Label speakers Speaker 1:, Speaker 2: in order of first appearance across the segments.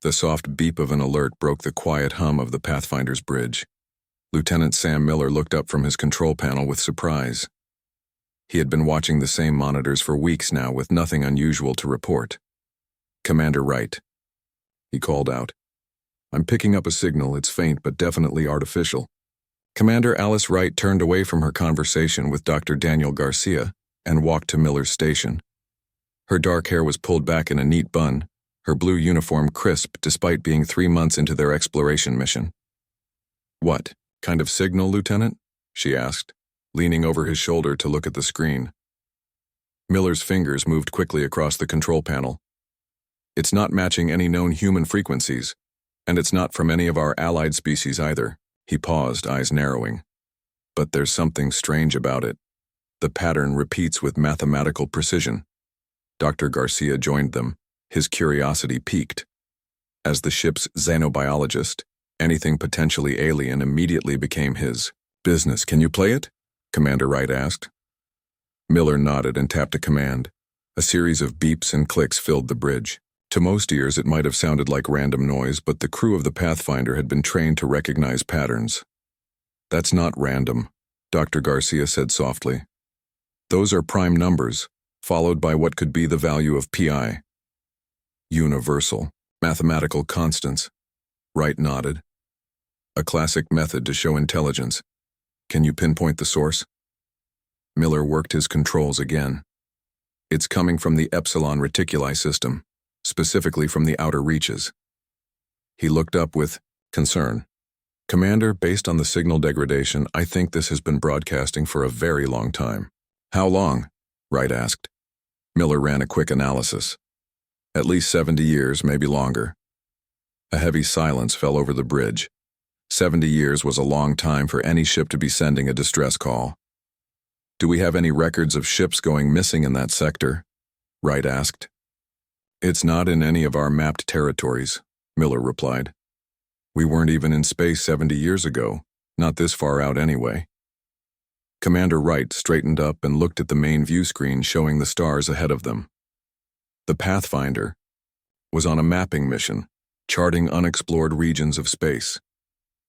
Speaker 1: The soft beep of an alert broke the quiet hum of the Pathfinder's bridge. Lieutenant Sam Miller looked up from his control panel with surprise. He had been watching the same monitors for weeks now with nothing unusual to report. "Commander Wright," he called out. "I'm picking up a signal. It's faint but definitely artificial." Commander Alice Wright turned away from her conversation with Dr. Daniel Garcia and walked to Miller's station. Her dark hair was pulled back in a neat bun, her blue uniform crisp despite being 3 months into their exploration mission. "What kind of signal, Lieutenant?" she asked, leaning over his shoulder to look at the screen. Miller's fingers moved quickly across the control panel. "It's not matching any known human frequencies, and it's not from any of our allied species either." He paused, eyes narrowing. "But there's something strange about it. The pattern repeats with mathematical precision." Dr. Garcia joined them, his curiosity piqued. As the ship's xenobiologist, anything potentially alien immediately became his business. "Can you play it?" Commander Wright asked. Miller nodded and tapped a command. A series of beeps and clicks filled the bridge. To most ears it might have sounded like random noise, but the crew of the Pathfinder had been trained to recognize patterns. "That's not random," Dr. Garcia said softly. "Those are prime numbers, followed by what could be the value of pi. Universal, mathematical constants." Wright nodded. "A classic method to show intelligence. Can you pinpoint the source?" Miller worked his controls again. "It's coming from the Epsilon Reticuli system, specifically from the outer reaches." He looked up with concern. "Commander, based on the signal degradation, I think this has been broadcasting for a very long time." "How long?" Wright asked. Miller ran a quick analysis. "At least 70 years, maybe longer." A heavy silence fell over the bridge. 70 years was a long time for any ship to be sending a distress call. "Do we have any records of ships going missing in that sector?" Wright asked. "It's not in any of our mapped territories," Miller replied. "We weren't even in space 70 years ago, not this far out anyway." Commander Wright straightened up and looked at the main view screen showing the stars ahead of them. The Pathfinder was on a mapping mission, charting unexplored regions of space.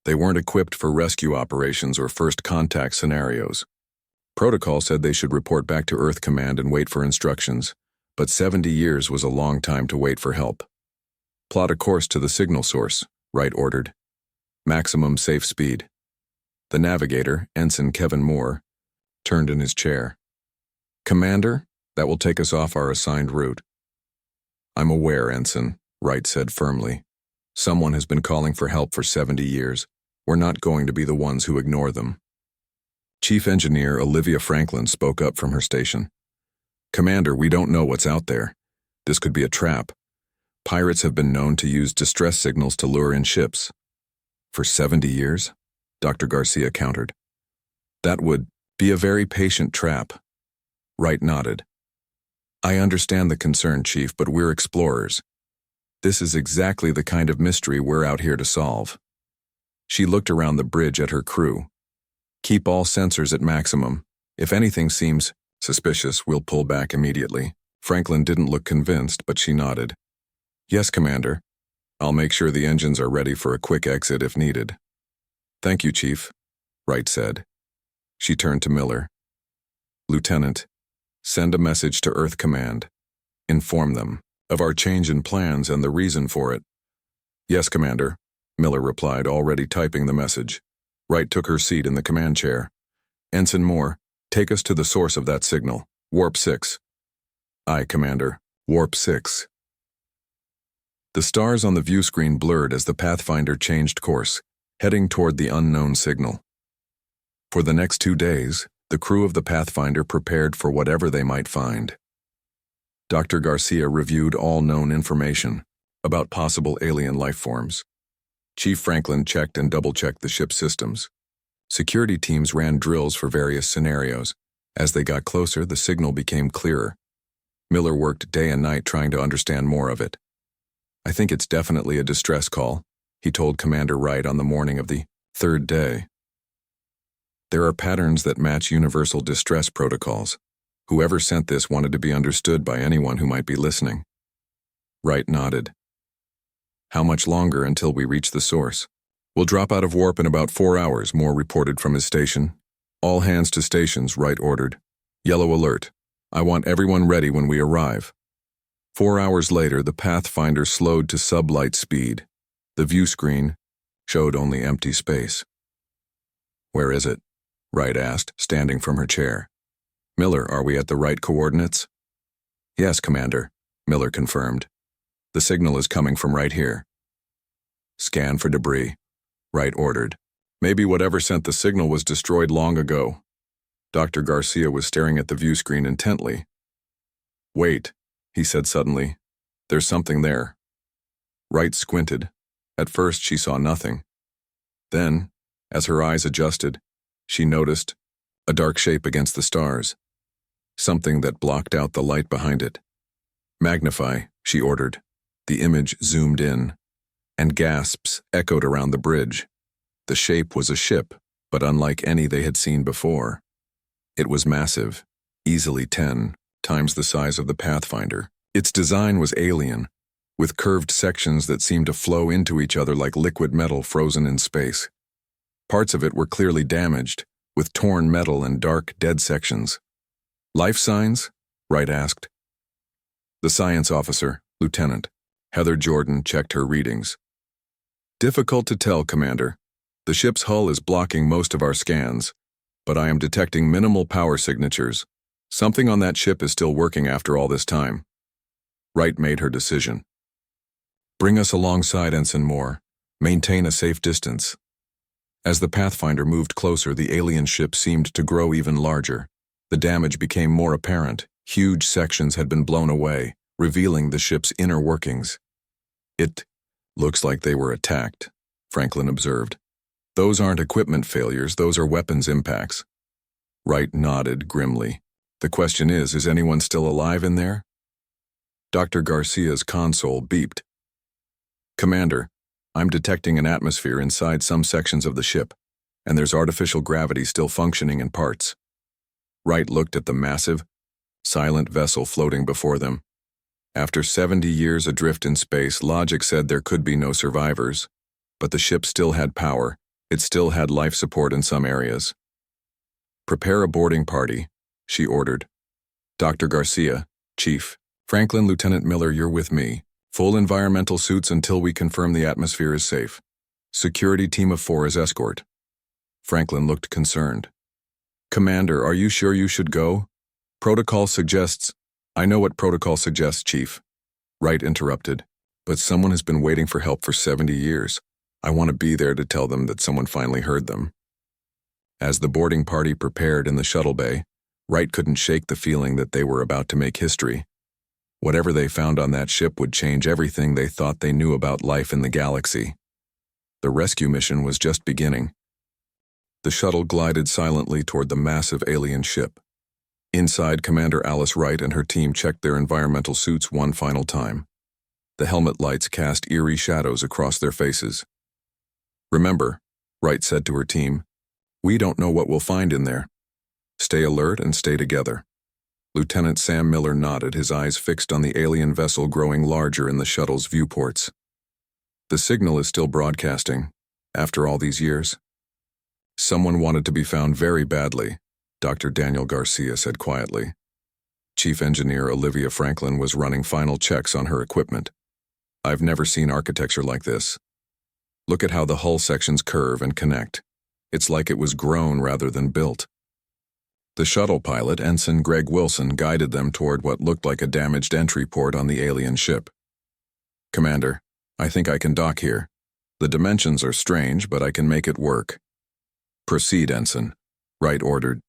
Speaker 1: They weren't equipped for rescue operations or first contact scenarios. Protocol said they should report back to Earth Command and wait for instructions, but 70 years was a long time to wait for help. "Plot a course to the signal source," Wright ordered. "Maximum safe speed." The navigator, Ensign Kevin Moore, turned in his chair. "Commander, that will take us off our assigned route." "I'm aware, Ensign," Wright said firmly. "Someone has been calling for help for 70 years. We're not going to be the ones who ignore them." Chief Engineer Olivia Franklin spoke up from her station. "Commander, we don't know what's out there. This could be a trap. Pirates have been known to use distress signals to lure in ships." "For 70 years?" Dr. Garcia countered. "That would be a very patient trap." Wright nodded. "I understand the concern, Chief, but we're explorers. This is exactly the kind of mystery we're out here to solve." She looked around the bridge at her crew. "Keep all sensors at maximum. If anything seems suspicious, we'll pull back immediately." Franklin didn't look convinced, but she nodded. "Yes, Commander. I'll make sure the engines are ready for a quick exit if needed." "Thank you, Chief," Wright said. She turned to Miller. "Lieutenant, send a message to Earth Command. Inform them of our change in plans and the reason for it." "Yes, Commander," Miller replied, already typing the message. Wright took her seat in the command chair. "Ensign Moore, take us to the source of that signal. Warp 6. "Aye, Commander. Warp 6. The stars on the view screen blurred as the Pathfinder changed course, heading toward the unknown signal. For the next 2 days, the crew of the Pathfinder prepared for whatever they might find. Dr. Garcia reviewed all known information about possible alien life forms. Chief Franklin checked and double-checked the ship's systems. Security teams ran drills for various scenarios. As they got closer, the signal became clearer. Miller worked day and night trying to understand more of it. "I think it's definitely a distress call," he told Commander Wright on the morning of the 3rd day. "There are patterns that match universal distress protocols. Whoever sent this wanted to be understood by anyone who might be listening." Wright nodded. How much longer until we reach the source? We'll drop out of warp in about 4 hours, Moore reported from his station. All hands to stations, Wright ordered. Yellow alert. I want everyone ready when we arrive. 4 hours later, the Pathfinder slowed to sublight speed. The view screen showed only empty space. Where is it? Wright asked, standing from her chair. Miller, are we at the right coordinates? Yes, Commander, Miller confirmed. The signal is coming from right here. Scan for debris, Wright ordered. Maybe whatever sent the signal was destroyed long ago. Dr. Garcia was staring at the view screen intently. Wait, he said suddenly. There's something there. Wright squinted. At first she saw nothing. Then, as her eyes adjusted, she noticed a dark shape against the stars. Something that blocked out the light behind it. Magnify, she ordered. The image zoomed in, and gasps echoed around the bridge. The shape was a ship, but unlike any they had seen before. It was massive, easily 10 times the size of the Pathfinder. Its design was alien, with curved sections that seemed to flow into each other like liquid metal frozen in space. Parts of it were clearly damaged, with torn metal and dark, dead sections. Life signs? Wright asked. The science officer, Lieutenant Heather Jordan, checked her readings. Difficult to tell, Commander. The ship's hull is blocking most of our scans, but I am detecting minimal power signatures. Something on that ship is still working after all this time. Wright made her decision. Bring us alongside, Ensign Moore. Maintain a safe distance. As the Pathfinder moved closer, the alien ship seemed to grow even larger. The damage became more apparent. Huge sections had been blown away, revealing the ship's inner workings. It looks like they were attacked, Franklin observed. Those aren't equipment failures, those are weapons impacts. Wright nodded grimly. The question is anyone still alive in there? Dr. Garcia's console beeped. Commander, I'm detecting an atmosphere inside some sections of the ship, and there's artificial gravity still functioning in parts. Wright looked at the massive, silent vessel floating before them. After 70 years adrift in space, logic said there could be no survivors, but the ship still had power. It still had life support in some areas. Prepare a boarding party, she ordered. Dr. Garcia, Chief. Franklin, Lieutenant Miller, you're with me. Full environmental suits until we confirm the atmosphere is safe. Security team of 4 as escort. Franklin looked concerned. Commander, are you sure you should go? Protocol suggests... I know what protocol suggests, Chief. Wright interrupted. But someone has been waiting for help for 70 years. I want to be there to tell them that someone finally heard them. As the boarding party prepared in the shuttle bay, Wright couldn't shake the feeling that they were about to make history. Whatever they found on that ship would change everything they thought they knew about life in the galaxy. The rescue mission was just beginning. The shuttle glided silently toward the massive alien ship. Inside, Commander Alice Wright and her team checked their environmental suits one final time. The helmet lights cast eerie shadows across their faces. Remember, Wright said to her team, we don't know what we'll find in there. Stay alert and stay together. Lieutenant Sam Miller nodded, his eyes fixed on the alien vessel growing larger in the shuttle's viewports. The signal is still broadcasting, after all these years. Someone wanted to be found very badly, Dr. Daniel Garcia said quietly. Chief Engineer Olivia Franklin was running final checks on her equipment. I've never seen architecture like this. Look at how the hull sections curve and connect. It's like it was grown rather than built. The shuttle pilot, Ensign Greg Wilson, guided them toward what looked like a damaged entry port on the alien ship. Commander, I think I can dock here. The dimensions are strange, but I can make it work. Proceed, Ensign, Wright ordered.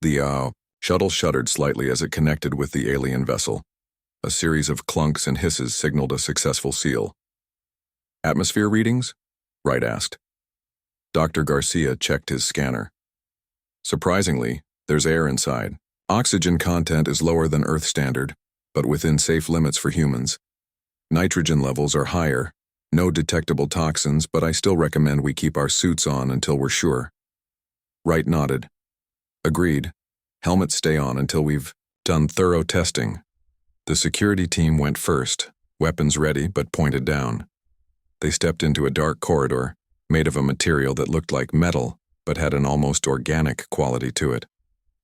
Speaker 1: The shuttle shuddered slightly as it connected with the alien vessel. A series of clunks and hisses signaled a successful seal. Atmosphere readings? Wright asked. Dr. Garcia checked his scanner. Surprisingly, there's air inside. Oxygen content is lower than Earth standard, but within safe limits for humans. Nitrogen levels are higher. No detectable toxins, but I still recommend we keep our suits on until we're sure. Wright nodded. Agreed. Helmets stay on until we've done thorough testing. The security team went first, weapons ready but pointed down. They stepped into a dark corridor, made of a material that looked like metal, but had an almost organic quality to it.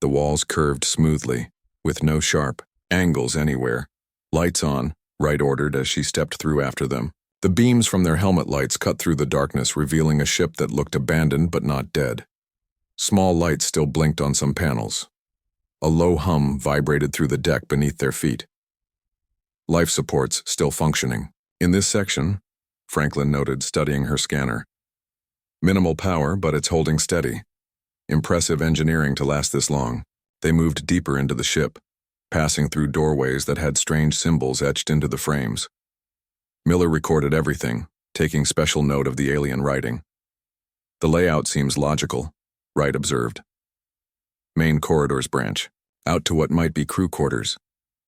Speaker 1: The walls curved smoothly, with no sharp angles anywhere. "Lights on," Wright ordered as she stepped through after them. The beams from their helmet lights cut through the darkness, revealing a ship that looked abandoned but not dead. Small lights still blinked on some panels. A low hum vibrated through the deck beneath their feet. Life supports still functioning. In this section, Franklin noted, studying her scanner. Minimal power, but it's holding steady. Impressive engineering to last this long. They moved deeper into the ship, passing through doorways that had strange symbols etched into the frames. Miller recorded everything, taking special note of the alien writing. "The layout seems logical," Wright observed. Main corridors branch out to what might be crew quarters.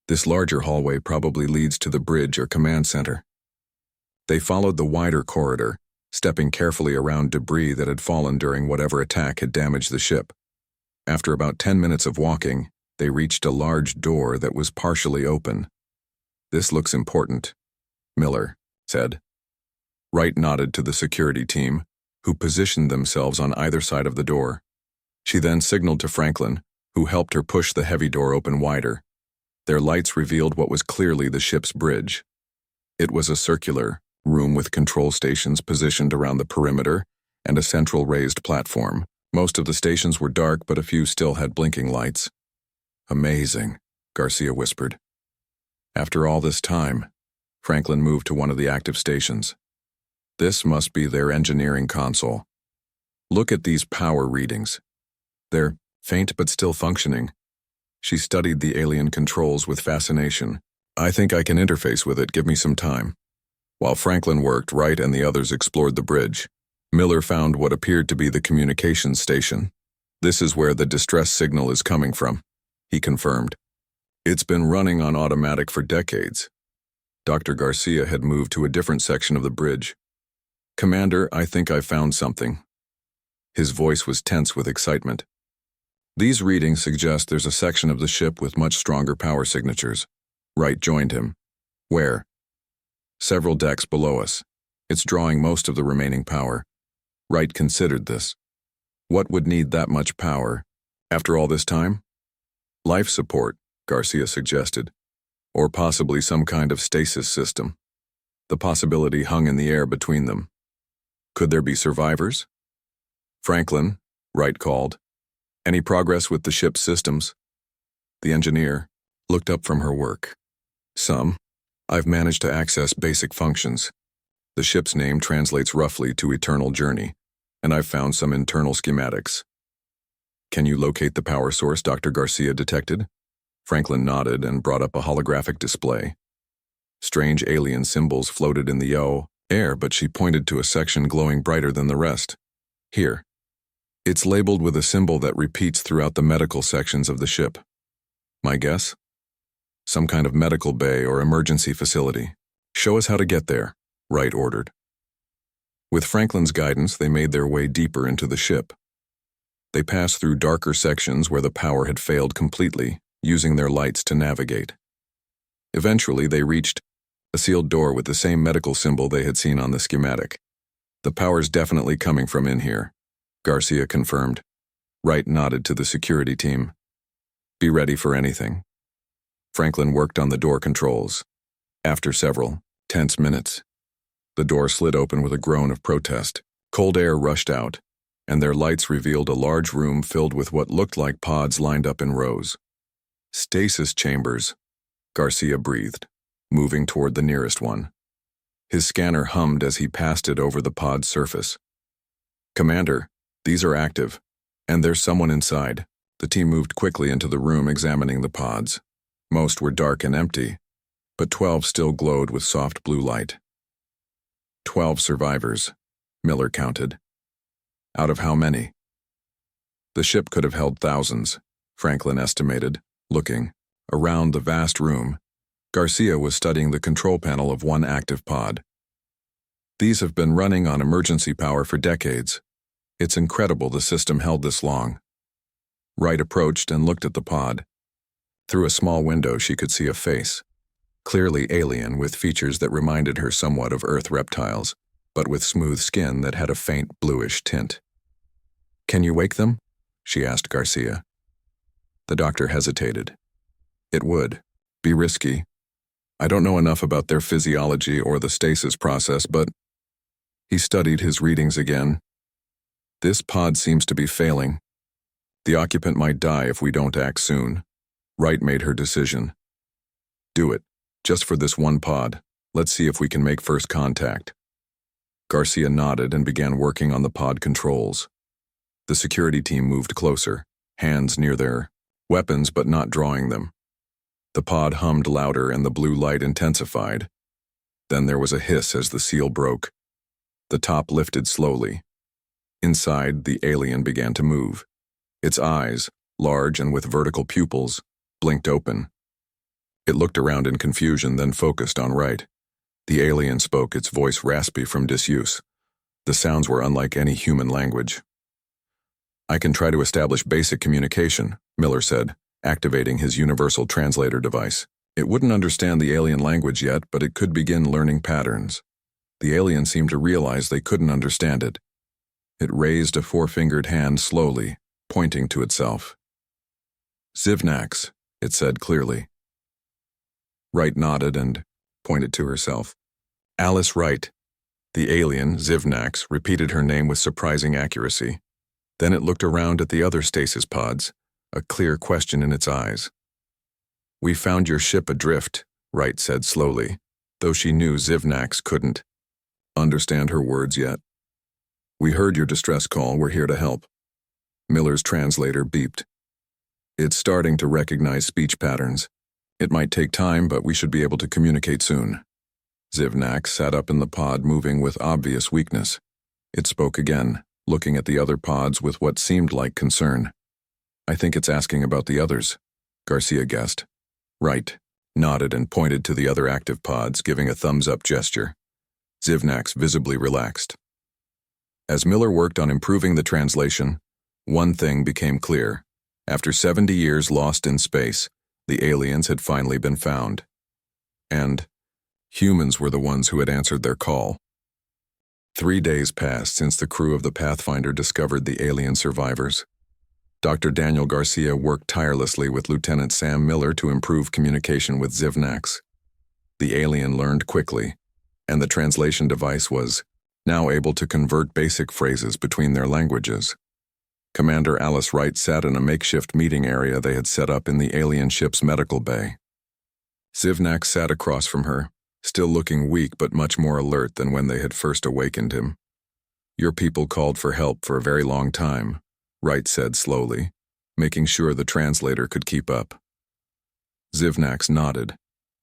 Speaker 1: This larger hallway probably leads to the bridge or command center. They followed the wider corridor, stepping carefully around debris that had fallen during whatever attack had damaged the ship. After about 10 minutes of walking, they reached a large door that was partially open. "This looks important," Miller said. Wright nodded to the security team, who positioned themselves on either side of the door. She then signaled to Franklin, who helped her push the heavy door open wider. Their lights revealed what was clearly the ship's bridge. It was a circular room with control stations positioned around the perimeter and a central raised platform. Most of the stations were dark, but a few still had blinking lights. "Amazing," Garcia whispered. After all this time, Franklin moved to one of the active stations. This must be their engineering console. "Look at these power readings. They're faint but still functioning." She studied the alien controls with fascination. "I think I can interface with it. Give me some time." While Franklin worked, Wright and the others explored the bridge. Miller found what appeared to be the communications station. "This is where the distress signal is coming from," he confirmed. "It's been running on automatic for decades." Dr. Garcia had moved to a different section of the bridge. "Commander, I think I found something." His voice was tense with excitement. "These readings suggest there's a section of the ship with much stronger power signatures." Wright joined him. "Where?" "Several decks below us. It's drawing most of the remaining power." Wright considered this. What would need that much power after all this time? "Life support," Garcia suggested, "or possibly some kind of stasis system." The possibility hung in the air between them. Could there be survivors? "Franklin," Wright called. "Any progress with the ship's systems?" The engineer looked up from her work. "Some. I've managed to access basic functions. The ship's name translates roughly to Eternal Journey, and I've found some internal schematics." "Can you locate the power source Dr. Garcia detected?" Franklin nodded and brought up a holographic display. Strange alien symbols floated in the air, but she pointed to a section glowing brighter than the rest. "Here. It's labeled with a symbol that repeats throughout the medical sections of the ship." "My guess? Some kind of medical bay or emergency facility." "Show us how to get there," Wright ordered. With Franklin's guidance, they made their way deeper into the ship. They passed through darker sections where the power had failed completely, using their lights to navigate. Eventually, they reached a sealed door with the same medical symbol they had seen on the schematic. "The power's definitely coming from in here," Garcia confirmed. Wright nodded to the security team. "Be ready for anything." Franklin worked on the door controls. After several tense minutes, the door slid open with a groan of protest. Cold air rushed out, and their lights revealed a large room filled with what looked like pods lined up in rows. "Stasis chambers," Garcia breathed, moving toward the nearest one. His scanner hummed as he passed it over the pod's surface. "Commander, these are active, and there's someone inside." The team moved quickly into the room, examining the pods. Most were dark and empty, but 12 still glowed with soft blue light. 12 survivors, Miller counted. Out of how many? The ship could have held thousands, Franklin estimated, looking around the vast room. Garcia was studying the control panel of one active pod. "These have been running on emergency power for decades. It's incredible the system held this long." Wright approached and looked at the pod. Through a small window, she could see a face, clearly alien with features that reminded her somewhat of Earth reptiles. but with smooth skin that had a faint bluish tint. "Can you wake them?" she asked Garcia. The doctor hesitated. "It would be risky. I don't know enough about their physiology or the stasis process, but..." He studied his readings again. "This pod seems to be failing. The occupant might die if we don't act soon." Wright made her decision. "Do it. Just for this one pod. Let's see if we can make first contact." Garcia nodded and began working on the pod controls. The security team moved closer, hands near their weapons but not drawing them. The pod hummed louder and the blue light intensified. Then there was a hiss as the seal broke. The top lifted slowly. Inside, the alien began to move. Its eyes, large and with vertical pupils, blinked open. It looked around in confusion, then focused on Wright. The alien spoke, its voice raspy from disuse. The sounds were unlike any human language. "I can try to establish basic communication," Miller said, activating his universal translator device. It wouldn't understand the alien language yet, but it could begin learning patterns. The alien seemed to realize they couldn't understand it. It raised a four-fingered hand slowly, pointing to itself. "Zivnax," it said clearly. Wright nodded and pointed to herself. "Alice Wright." The alien, Zivnax, repeated her name with surprising accuracy. Then it looked around at the other stasis pods, a clear question in its eyes. "We found your ship adrift," Wright said slowly, though she knew Zivnax couldn't understand her words yet. "We heard your distress call. We're here to help." Miller's translator beeped. "It's starting to recognize speech patterns. It might take time, but we should be able to communicate soon." Zivnax sat up in the pod, moving with obvious weakness. It spoke again, looking at the other pods with what seemed like concern. "I think it's asking about the others," Garcia guessed. Wright nodded and pointed to the other active pods, giving a thumbs-up gesture. Zivnax visibly relaxed. As Miller worked on improving the translation, one thing became clear. After 70 years lost in space, the aliens had finally been found. And humans were the ones who had answered their call. 3 days passed since the crew of the Pathfinder discovered the alien survivors. Dr. Daniel Garcia worked tirelessly with Lieutenant Sam Miller to improve communication with Zivnax. The alien learned quickly, and the translation device was now able to convert basic phrases between their languages. Commander Alice Wright sat in a makeshift meeting area they had set up in the alien ship's medical bay. Zivnax sat across from her, still looking weak but much more alert than when they had first awakened him. "Your people called for help for a very long time," Wright said slowly, making sure the translator could keep up. Zivnax nodded,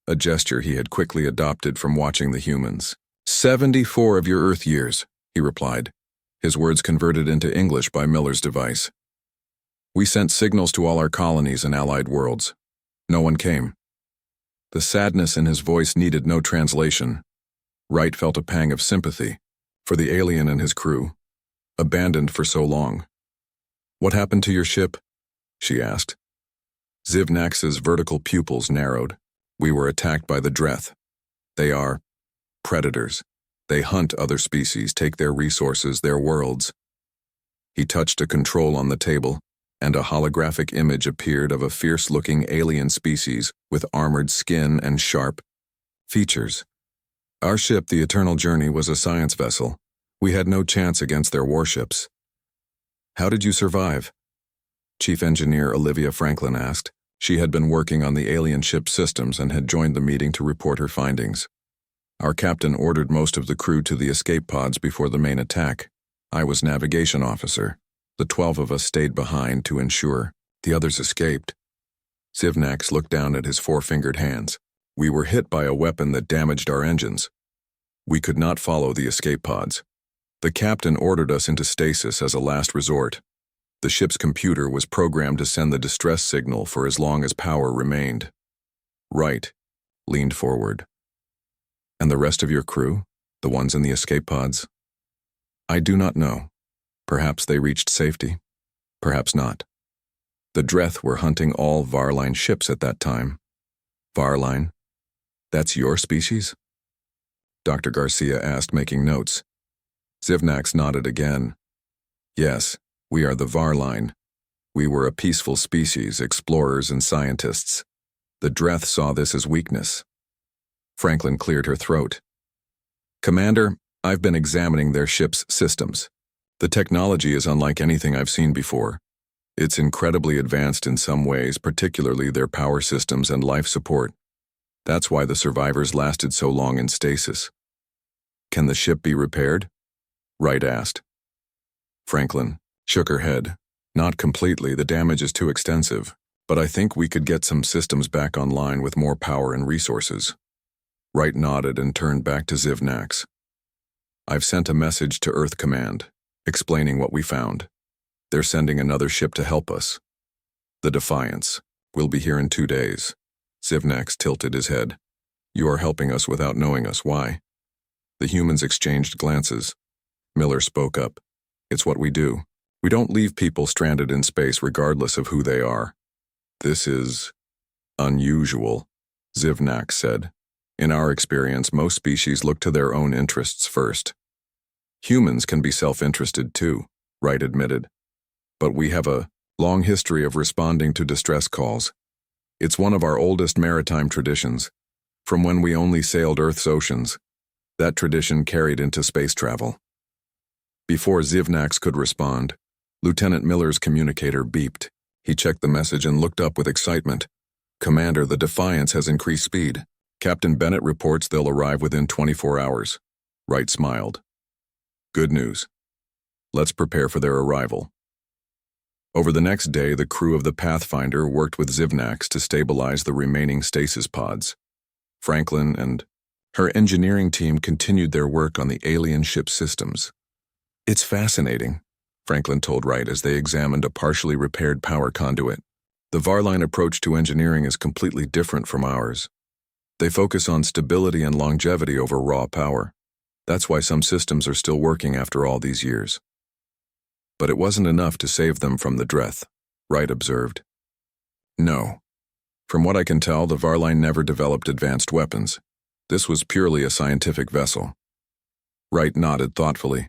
Speaker 1: a gesture he had quickly adopted from watching the humans. 74 of your Earth years," he replied, his words converted into English by Miller's device. "We sent signals to all our colonies and allied worlds. No one came." The sadness in his voice needed no translation. Wright felt a pang of sympathy for the alien and his crew, abandoned for so long. "What happened to your ship?" she asked. Zivnax's vertical pupils narrowed. "We were attacked by the Dreth. They are predators. They hunt other species, take their resources, their worlds." He touched a control on the table, and a holographic image appeared of a fierce-looking alien species with armored skin and sharp features. "Our ship, the Eternal Journey, was a science vessel. We had no chance against their warships." "How did you survive?" Chief Engineer Olivia Franklin asked. She had been working on the alien ship systems and had joined the meeting to report her findings. "Our captain ordered most of the crew to the escape pods before the main attack. I was navigation officer. The 12 of us stayed behind to ensure the others escaped." Zivnax looked down at his four-fingered hands. "We were hit by a weapon that damaged our engines. We could not follow the escape pods. The captain ordered us into stasis as a last resort. The ship's computer was programmed to send the distress signal for as long as power remained." Wright leaned forward. "And the rest of your crew, the ones in the escape pods?" "I do not know. Perhaps they reached safety. Perhaps not. The Dreth were hunting all Varline ships at that time." "Varline? That's your species?" Dr. Garcia asked, making notes. Zivnax nodded again. Yes, we are the Varline. We were a peaceful species, explorers and scientists. The Dreth saw this as weakness. Franklin cleared her throat. Commander, I've been examining their ship's systems. The technology is unlike anything I've seen before. It's incredibly advanced in some ways, particularly their power systems and life support. That's why the survivors lasted so long in stasis. Can the ship be repaired? Wright asked. Franklin shook her head. Not completely, the damage is too extensive, but I think we could get some systems back online with more power and resources. Wright nodded and turned back to Zivnax. I've sent a message to Earth Command, explaining what we found. They're sending another ship to help us. The Defiance. We'll be here in 2 days. Zivnax tilted his head. You are helping us without knowing us. Why? The humans exchanged glances. Miller spoke up. It's what we do. We don't leave people stranded in space regardless of who they are. This is unusual, Zivnax said. In our experience, most species look to their own interests first. Humans can be self-interested too, Wright admitted. But we have a long history of responding to distress calls. It's one of our oldest maritime traditions. From when we only sailed Earth's oceans, that tradition carried into space travel. Before Zivnax could respond, Lieutenant Miller's communicator beeped. He checked the message and looked up with excitement. Commander, the Defiance has increased speed. Captain Bennett reports they'll arrive within 24 hours. Wright smiled. Good news. Let's prepare for their arrival. Over the next day, the crew of the Pathfinder worked with Zivnax to stabilize the remaining stasis pods. Franklin and her engineering team continued their work on the alien ship systems. It's fascinating, Franklin told Wright as they examined a partially repaired power conduit. The Varline approach to engineering is completely different from ours. They focus on stability and longevity over raw power. That's why some systems are still working after all these years. But it wasn't enough to save them from the Dreth, Wright observed. No. From what I can tell, the Varline never developed advanced weapons. This was purely a scientific vessel. Wright nodded thoughtfully.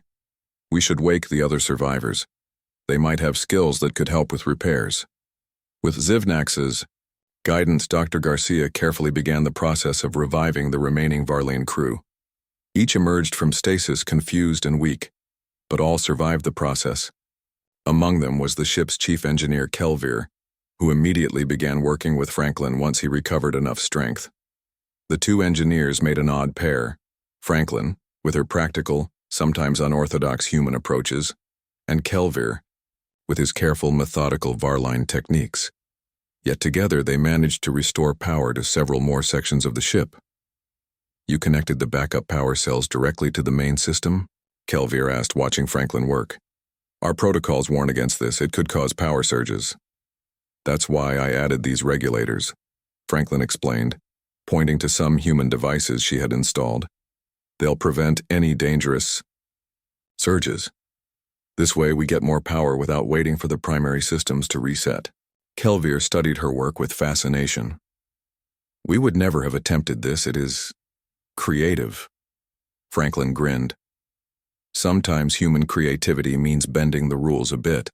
Speaker 1: We should wake the other survivors. They might have skills that could help with repairs. With Zivnax's guidance, Dr. Garcia carefully began the process of reviving the remaining Varline crew. Each emerged from stasis confused and weak, but all survived the process. Among them was the ship's chief engineer Kelvir, who immediately began working with Franklin once he recovered enough strength. The two engineers made an odd pair. Franklin, with her practical, sometimes unorthodox human approaches, and Kelvir, with his careful, methodical Varline techniques. Yet together they managed to restore power to several more sections of the ship. You connected the backup power cells directly to the main system? Kelvir asked, watching Franklin work. Our protocols warn against this. It could cause power surges. That's why I added these regulators, Franklin explained, pointing to some human devices she had installed. They'll prevent any dangerous surges. This way we get more power without waiting for the primary systems to reset. Kelvir studied her work with fascination. We would never have attempted this. It is creative. Franklin grinned. Sometimes human creativity means bending the rules a bit.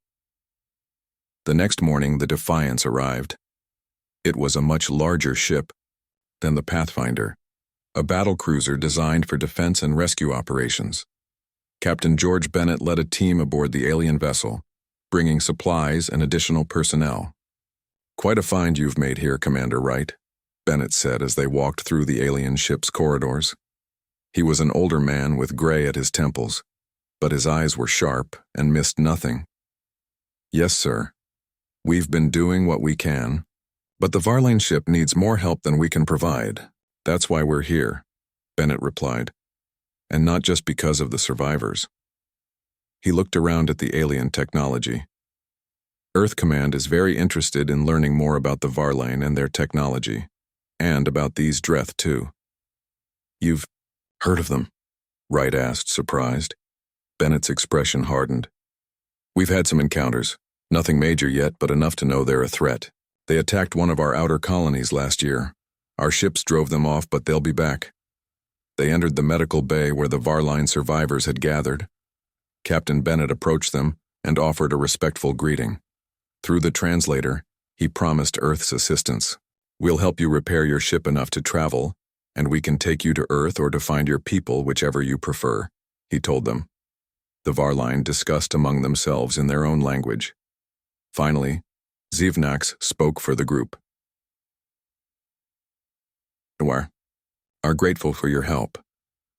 Speaker 1: The next morning, the Defiance arrived. It was a much larger ship than the Pathfinder, a battle cruiser designed for defense and rescue operations. Captain George Bennett led a team aboard the alien vessel, bringing supplies and additional personnel. Quite a find you've made here, Commander Wright, Bennett said as they walked through the alien ship's corridors. He was an older man with gray at his temples, but his eyes were sharp and missed nothing. Yes, sir. We've been doing what we can, but the Varline ship needs more help than we can provide. That's why we're here, Bennett replied, and not just because of the survivors. He looked around at the alien technology. Earth Command is very interested in learning more about the Varline and their technology, and about these Dreth too. You've heard of them? Wright asked, surprised. Bennett's expression hardened. We've had some encounters. Nothing major yet, but enough to know they're a threat. They attacked one of our outer colonies last year. Our ships drove them off, but they'll be back. They entered the medical bay where the Varline survivors had gathered, Captain Bennett approached them and offered a respectful greeting. Through the translator, he promised Earth's assistance. "We'll help you repair your ship enough to travel, and we can take you to Earth or to find your people, whichever you prefer," he told them. The Varline discussed among themselves in their own language. Finally, Zivnax spoke for the group. "We are grateful for your help.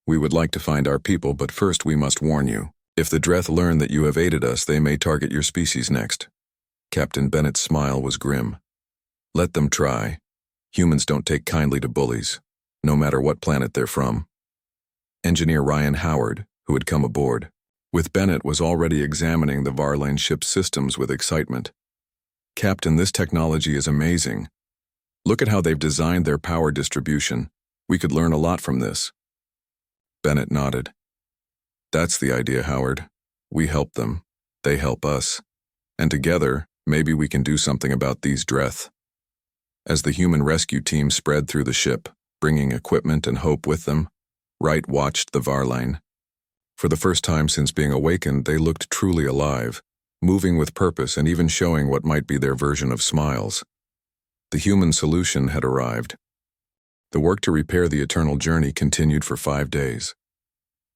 Speaker 1: We would like to find our people, but first we must warn you. If the Dreth learn that you have aided us, they may target your species next." Captain Bennett's smile was grim. "Let them try. Humans don't take kindly to bullies, no matter what planet they're from." Engineer Ryan Howard, who had come aboard with Bennett, was already examining the Varline ship's systems with excitement. "Captain, this technology is amazing. Look at how they've designed their power distribution. We could learn a lot from this." Bennett nodded. "That's the idea, Howard. We help them, they help us, and together, maybe we can do something about these Dreth." As the human rescue team spread through the ship, bringing equipment and hope with them, Wright watched the Varline. For the first time since being awakened, they looked truly alive, moving with purpose and even showing what might be their version of smiles. The human solution had arrived. The work to repair the Eternal Journey continued for 5 days.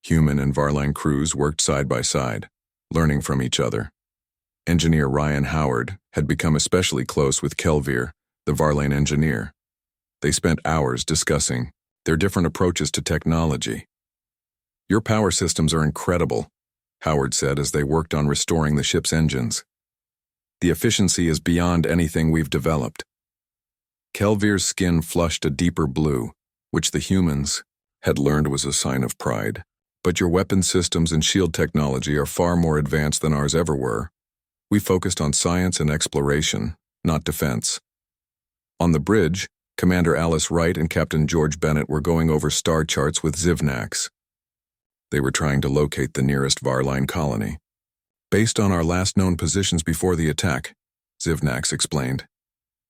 Speaker 1: Human and Varline crews worked side by side, learning from each other. Engineer Ryan Howard had become especially close with Kelvir, the Varline engineer. They spent hours discussing their different approaches to technology. "Your power systems are incredible," Howard said as they worked on restoring the ship's engines. "The efficiency is beyond anything we've developed." Kelvir's skin flushed a deeper blue, which the humans had learned was a sign of pride. "But your weapon systems and shield technology are far more advanced than ours ever were. We focused on science and exploration, not defense." On the bridge, Commander Alice Wright and Captain George Bennett were going over star charts with Zivnax. They were trying to locate the nearest Varline colony. "Based on our last known positions before the attack," Zivnax explained,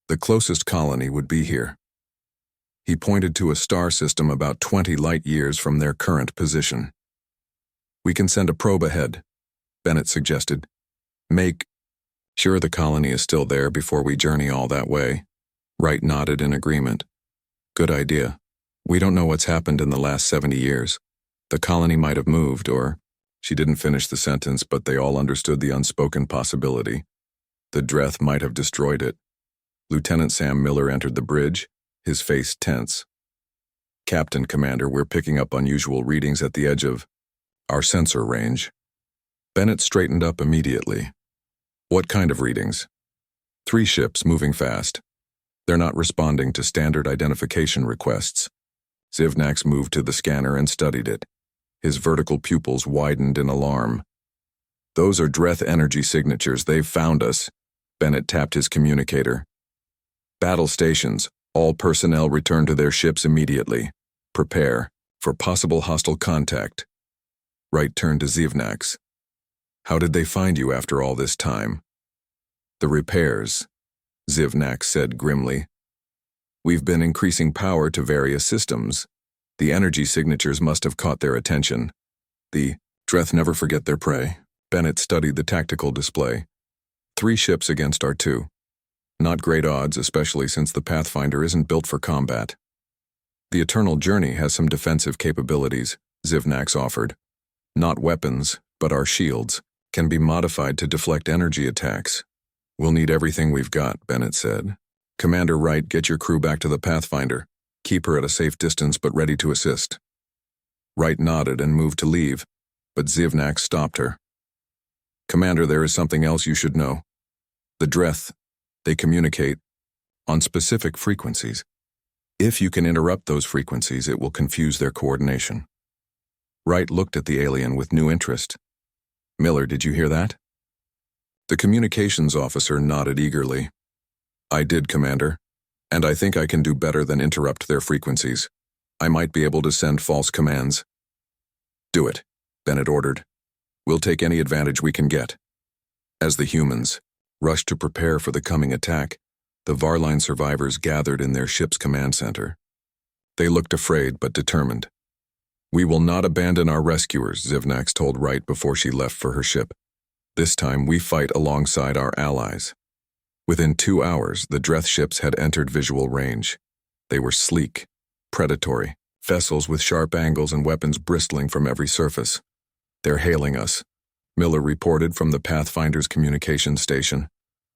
Speaker 1: "the closest colony would be here." He pointed to a star system about 20 light-years from their current position. "We can send a probe ahead," Bennett suggested. "Make sure the colony is still there before we journey all that way." Wright nodded in agreement. "Good idea. We don't know what's happened in the last 70 years. The colony might have moved, or..." She didn't finish the sentence, but they all understood the unspoken possibility. The Dreth might have destroyed it. Lieutenant Sam Miller entered the bridge, his face tense. "Captain, Commander, we're picking up unusual readings at the edge of our sensor range." Bennett straightened up immediately. "What kind of readings?" "3 ships moving fast. They're not responding to standard identification requests." Zivnax moved to the scanner and studied it. His vertical pupils widened in alarm. "Those are Dreth energy signatures. They've found us." Bennett tapped his communicator. "Battle stations. All personnel return to their ships immediately. Prepare for possible hostile contact." Wright turned to Zivnax. "How did they find you after all this time?" "The repairs," Zivnax said grimly. "We've been increasing power to various systems. The energy signatures must have caught their attention. The Dreth never forget their prey." Bennett studied the tactical display. 3 ships against our 2. Not great odds, especially since the Pathfinder isn't built for combat. "The Eternal Journey has some defensive capabilities," Zivnax offered. "Not weapons, but our shields can be modified to deflect energy attacks." "We'll need everything we've got," Bennett said. "Commander Wright, get your crew back to the Pathfinder. Keep her at a safe distance but ready to assist." Wright nodded and moved to leave, but Zivnax stopped her. "Commander, there is something else you should know. The Dreth, they communicate on specific frequencies. If you can interrupt those frequencies, it will confuse their coordination." Wright looked at the alien with new interest. "Miller, did you hear that?" The communications officer nodded eagerly. "I did, Commander, and I think I can do better than interrupt their frequencies. I might be able to send false commands." "Do it," Bennett ordered. "We'll take any advantage we can get." As the humans rushed to prepare for the coming attack, the Varline survivors gathered in their ship's command center. They looked afraid but determined. "We will not abandon our rescuers," Zivnax told Wright before she left for her ship. "This time we fight alongside our allies." Within 2 hours, the Dreth ships had entered visual range. They were sleek, predatory, vessels with sharp angles and weapons bristling from every surface. "They're hailing us," Miller reported from the Pathfinder's communication station.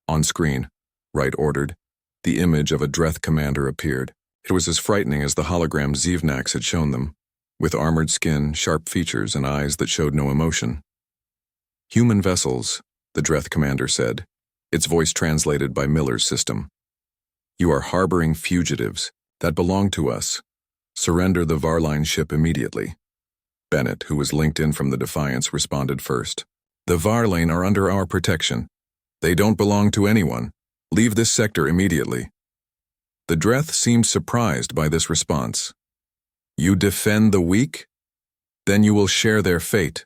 Speaker 1: On screen, Wright ordered. The image of a Dreth commander appeared. It was as frightening as the hologram Zivnax had shown them, with armored skin, sharp features, and eyes that showed no emotion. "Human vessels," the Dreth commander said, its voice translated by Miller's system. "You are harboring fugitives that belong to us. Surrender the Varline ship immediately." Bennett, who was linked in from the Defiance, responded first. "The Varline are under our protection. They don't belong to anyone. Leave this sector immediately." The Dreth seemed surprised by this response. "You defend the weak? Then you will share their fate.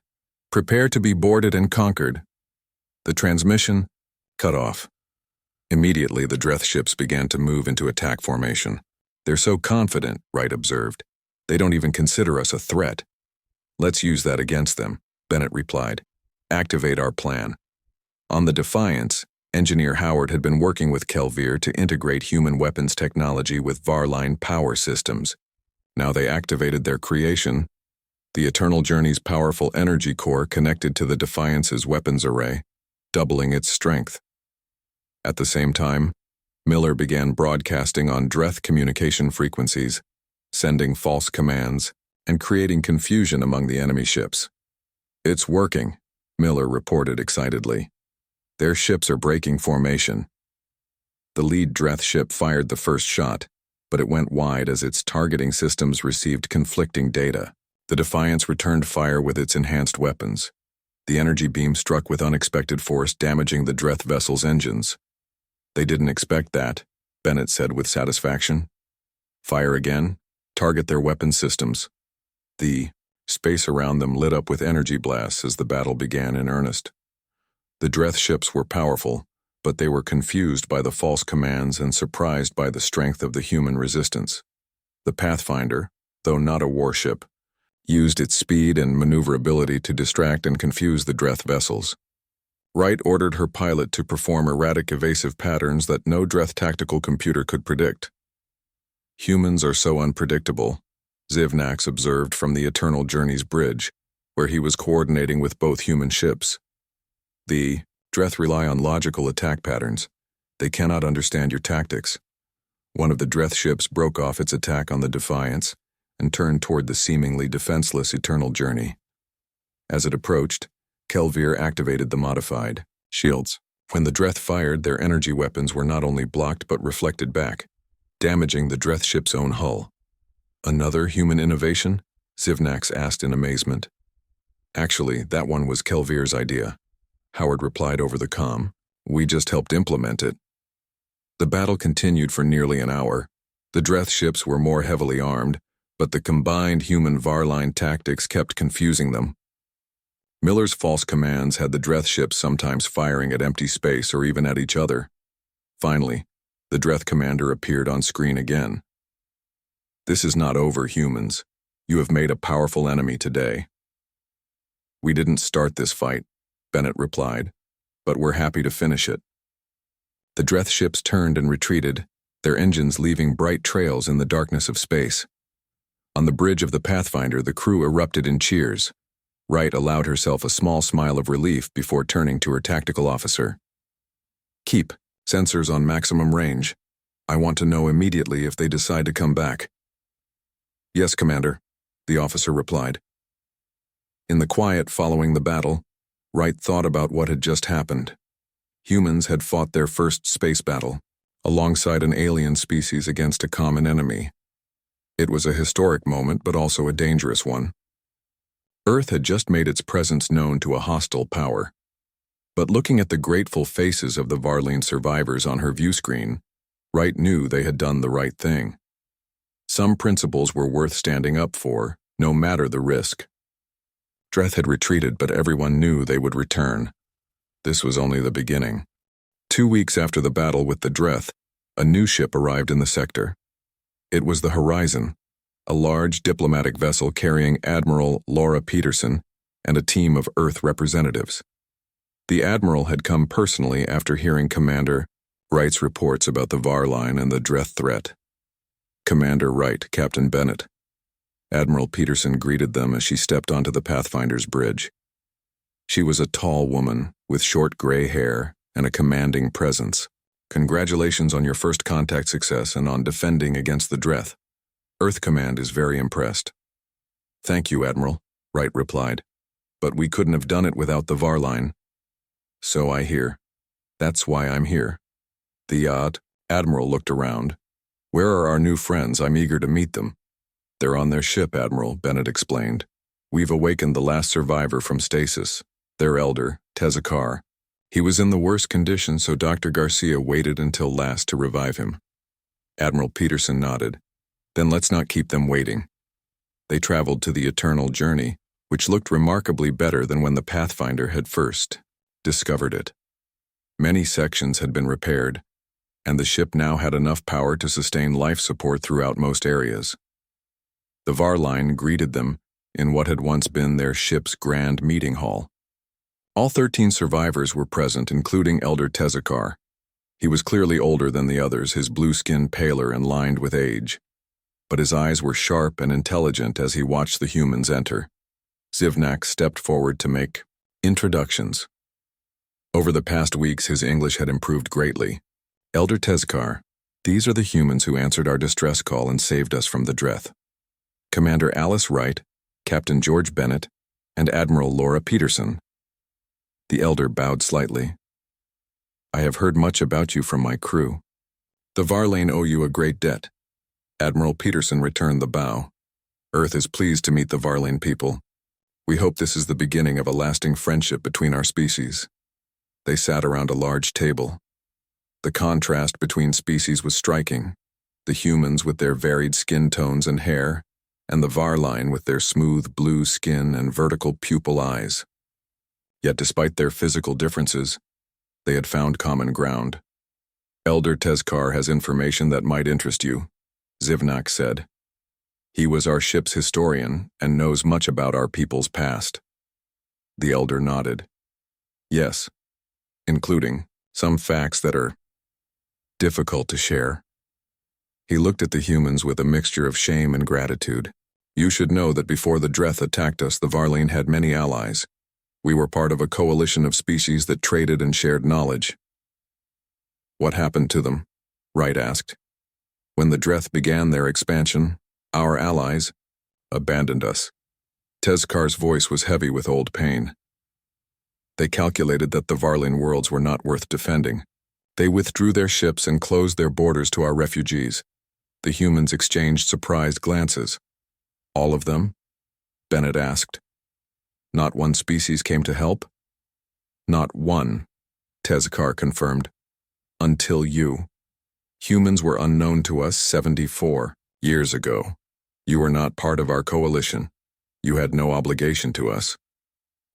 Speaker 1: Prepare to be boarded and conquered." The transmission cut off. Immediately, the Dreth ships began to move into attack formation. "They're so confident," Wright observed. "They don't even consider us a threat." "Let's use that against them," Bennett replied. "Activate our plan." On the Defiance, Engineer Howard had been working with Kelvir to integrate human weapons technology with Varline power systems. Now they activated their creation, the Eternal Journey's powerful energy core connected to the Defiance's weapons array, doubling its strength. At the same time, Miller began broadcasting on Dreth communication frequencies, sending false commands, and creating confusion among the enemy ships. "It's working," Miller reported excitedly. "Their ships are breaking formation." The lead Dreth ship fired the first shot, but it went wide as its targeting systems received conflicting data. The Defiance returned fire with its enhanced weapons. The energy beam struck with unexpected force, damaging the Dreth vessel's engines. "They didn't expect that," Bennett said with satisfaction. "Fire again. Target their weapon systems." The space around them lit up with energy blasts as the battle began in earnest. The Dreth ships were powerful, but they were confused by the false commands and surprised by the strength of the human resistance. The Pathfinder, though not a warship, used its speed and maneuverability to distract and confuse the Dreth vessels. Wright ordered her pilot to perform erratic evasive patterns that no Dreth tactical computer could predict. "Humans are so unpredictable," Zivnax observed from the Eternal Journey's bridge, where he was coordinating with both human ships. "The Dreth rely on logical attack patterns. They cannot understand your tactics." One of the Dreth ships broke off its attack on the Defiance and turned toward the seemingly defenseless Eternal Journey. As it approached, Kelvir activated the modified shields. When the Dreth fired, their energy weapons were not only blocked but reflected back, damaging the Dreth ship's own hull. "Another human innovation?" Zivnax asked in amazement. "Actually, that one was Kelvir's idea," Howard replied over the comm. "We just helped implement it." The battle continued for nearly an hour. The Dreth ships were more heavily armed, but the combined human Varline tactics kept confusing them. Miller's false commands had the Dreth ships sometimes firing at empty space or even at each other. Finally, the Dreth commander appeared on screen again. "This is not over, humans. You have made a powerful enemy today." "We didn't start this fight," Bennett replied, "but we're happy to finish it." The Dreth ships turned and retreated, their engines leaving bright trails in the darkness of space. On the bridge of the Pathfinder, the crew erupted in cheers. Wright allowed herself a small smile of relief before turning to her tactical officer. "Keep sensors on maximum range. I want to know immediately if they decide to come back." "Yes, Commander," the officer replied. In the quiet following the battle, Wright thought about what had just happened. Humans had fought their first space battle, alongside an alien species against a common enemy. It was a historic moment, but also a dangerous one. Earth had just made its presence known to a hostile power. But looking at the grateful faces of the Varline survivors on her view screen, Wright knew they had done the right thing. Some principles were worth standing up for, no matter the risk. Dreth had retreated, but everyone knew they would return. This was only the beginning. 2 weeks after the battle with the Dreth, a new ship arrived in the sector. It was the Horizon, a large diplomatic vessel carrying Admiral Laura Peterson and a team of Earth representatives. The Admiral had come personally after hearing Commander Wright's reports about the Var line and the Dreth threat. Commander Wright, Captain Bennett. Admiral Peterson greeted them as she stepped onto the Pathfinder's bridge. She was a tall woman with short gray hair and a commanding presence. Congratulations on your first contact success and on defending against the Dreth. Earth Command is very impressed. Thank you, Admiral, Wright replied. But we couldn't have done it without the Var line. So I hear. That's why I'm here. The Admiral looked around. Where are our new friends? I'm eager to meet them. They're on their ship, Admiral, Bennett explained. We've awakened the last survivor from stasis, their elder, Tezakar. He was in the worst condition, so Dr. Garcia waited until last to revive him. Admiral Peterson nodded. Then let's not keep them waiting. They traveled to the Eternal Journey, which looked remarkably better than when the Pathfinder had first discovered it. Many sections had been repaired, and the ship now had enough power to sustain life support throughout most areas. The Var line greeted them in what had once been their ship's grand meeting hall. All 13 survivors were present, including Elder Tezakar. He was clearly older than the others, his blue skin paler and lined with age. But his eyes were sharp and intelligent as he watched the humans enter. Zivnak stepped forward to make introductions. Over the past weeks, his English had improved greatly. Elder Tezakar, these are the humans who answered our distress call and saved us from the Dreth. Commander Alice Wright, Captain George Bennett, and Admiral Laura Peterson. The elder bowed slightly. I have heard much about you from my crew. The Varlane owe you a great debt. Admiral Peterson returned the bow. Earth is pleased to meet the Varlane people. We hope this is the beginning of a lasting friendship between our species. They sat around a large table. The contrast between species was striking. The humans with their varied skin tones and hair, and the Varline with their smooth blue skin and vertical pupil eyes. Yet despite their physical differences, they had found common ground. Elder Tezkar has information that might interest you, Zivnak said. He was our ship's historian and knows much about our people's past. The elder nodded. Yes, including some facts that are difficult to share. He looked at the humans with a mixture of shame and gratitude. You should know that before the Dreth attacked us, the Varlane had many allies. We were part of a coalition of species that traded and shared knowledge. What happened to them? Wright asked. When the Dreth began their expansion, our allies abandoned us. Tezkar's voice was heavy with old pain. They calculated that the Varlane worlds were not worth defending. They withdrew their ships and closed their borders to our refugees. The humans exchanged surprised glances. All of them? Bennett asked. Not one species came to help? Not one, Tezkar confirmed. Until you. Humans were unknown to us 74 years ago. You were not part of our coalition. You had no obligation to us.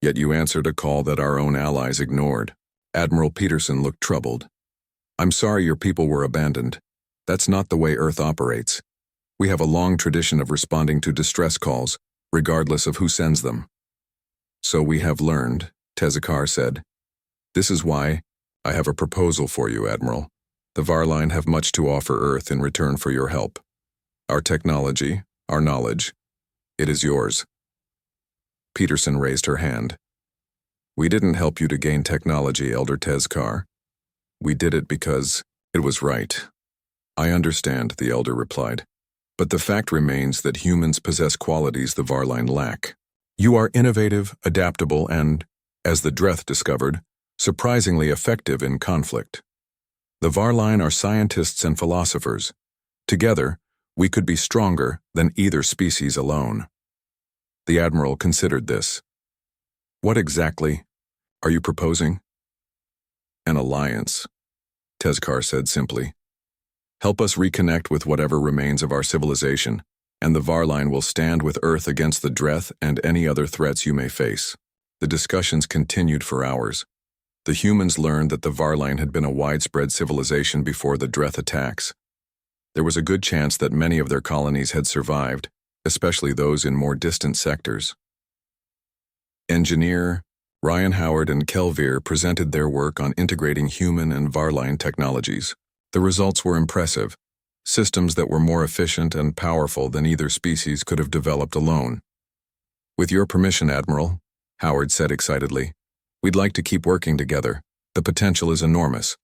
Speaker 1: Yet you answered a call that our own allies ignored. Admiral Peterson looked troubled. I'm sorry your people were abandoned. That's not the way Earth operates. We have a long tradition of responding to distress calls, regardless of who sends them. So we have learned, Tezakar said. This is why I have a proposal for you, Admiral. The Varline have much to offer Earth in return for your help. Our technology, our knowledge, it is yours. Peterson raised her hand. We didn't help you to gain technology, Elder Tezkar. We did it because it was right. I understand, the Elder replied. But the fact remains that humans possess qualities the Varline lack. You are innovative, adaptable, and, as the Dreth discovered, surprisingly effective in conflict. The Varline are scientists and philosophers. Together, we could be stronger than either species alone. The Admiral considered this. What exactly are you proposing? An alliance, Tezkar said simply. Help us reconnect with whatever remains of our civilization, and the Varline will stand with Earth against the Dreth and any other threats you may face. The discussions continued for hours. The humans learned that the Varline had been a widespread civilization before the Dreth attacks. There was a good chance that many of their colonies had survived, especially those in more distant sectors. Engineer Ryan Howard and Kelvir presented their work on integrating human and Varline technologies. The results were impressive, systems that were more efficient and powerful than either species could have developed alone. "With your permission, Admiral," Howard said excitedly, "we'd like to keep working together. The potential is enormous."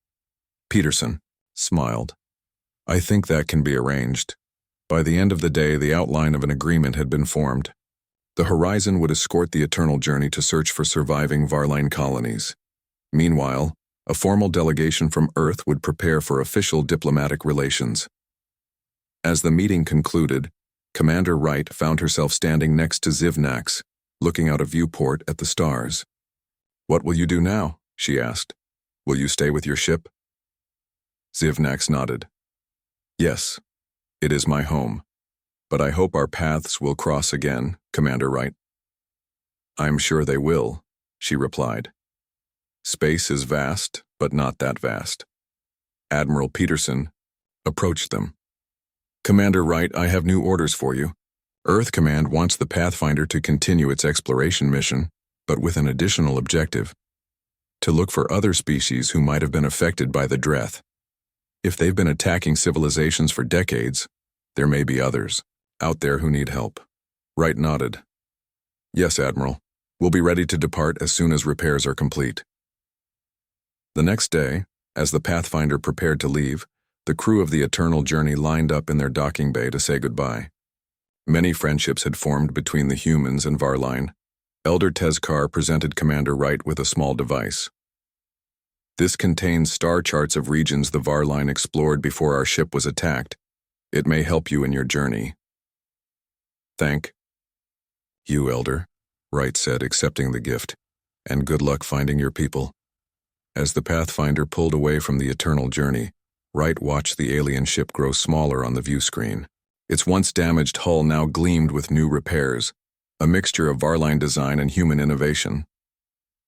Speaker 1: Peterson smiled. "I think that can be arranged." By the end of the day, the outline of an agreement had been formed. The Horizon would escort the Eternal Journey to search for surviving Varline colonies. Meanwhile, a formal delegation from Earth would prepare for official diplomatic relations. As the meeting concluded, Commander Wright found herself standing next to Zivnax, looking out a viewport at the stars. "What will you do now?" she asked. "Will you stay with your ship?" Zivnax nodded. "Yes, it is my home, but I hope our paths will cross again, Commander Wright." "I'm sure they will," she replied. "Space is vast, but not that vast." Admiral Peterson approached them. "Commander Wright, I have new orders for you. Earth Command wants the Pathfinder to continue its exploration mission, but with an additional objective: to look for other species who might have been affected by the Dreth. If they've been attacking civilizations for decades, there may be others out there who need help." Wright nodded. "Yes, Admiral. We'll be ready to depart as soon as repairs are complete." The next day, as the Pathfinder prepared to leave, the crew of the Eternal Journey lined up in their docking bay to say goodbye. Many friendships had formed between the humans and Varline. Elder Tezkar presented Commander Wright with a small device. "This contains star charts of regions the Varline explored before our ship was attacked. It may help you in your journey." "Thank you, Elder," Wright said, accepting the gift. "And good luck finding your people." As the Pathfinder pulled away from the Eternal Journey, Wright watched the alien ship grow smaller on the view screen. Its once damaged hull now gleamed with new repairs, a mixture of Varline design and human innovation.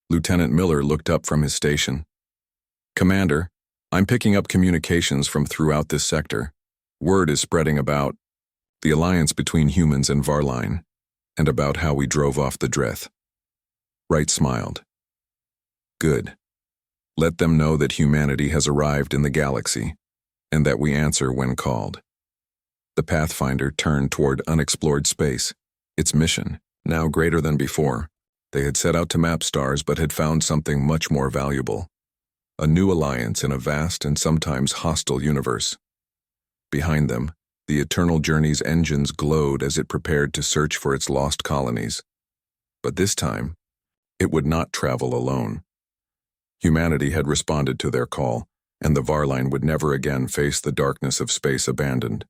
Speaker 1: Lieutenant Miller looked up from his station. "Commander, I'm picking up communications from throughout this sector. Word is spreading about the alliance between humans and Varline, and about how we drove off the Dreth." Wright smiled. "Good. Let them know that humanity has arrived in the galaxy, and that we answer when called." The Pathfinder turned toward unexplored space, its mission now greater than before. They had set out to map stars but had found something much more valuable: a new alliance in a vast and sometimes hostile universe. Behind them, the Eternal Journey's engines glowed as it prepared to search for its lost colonies. But this time, it would not travel alone. Humanity had responded to their call, and the Varline would never again face the darkness of space abandoned.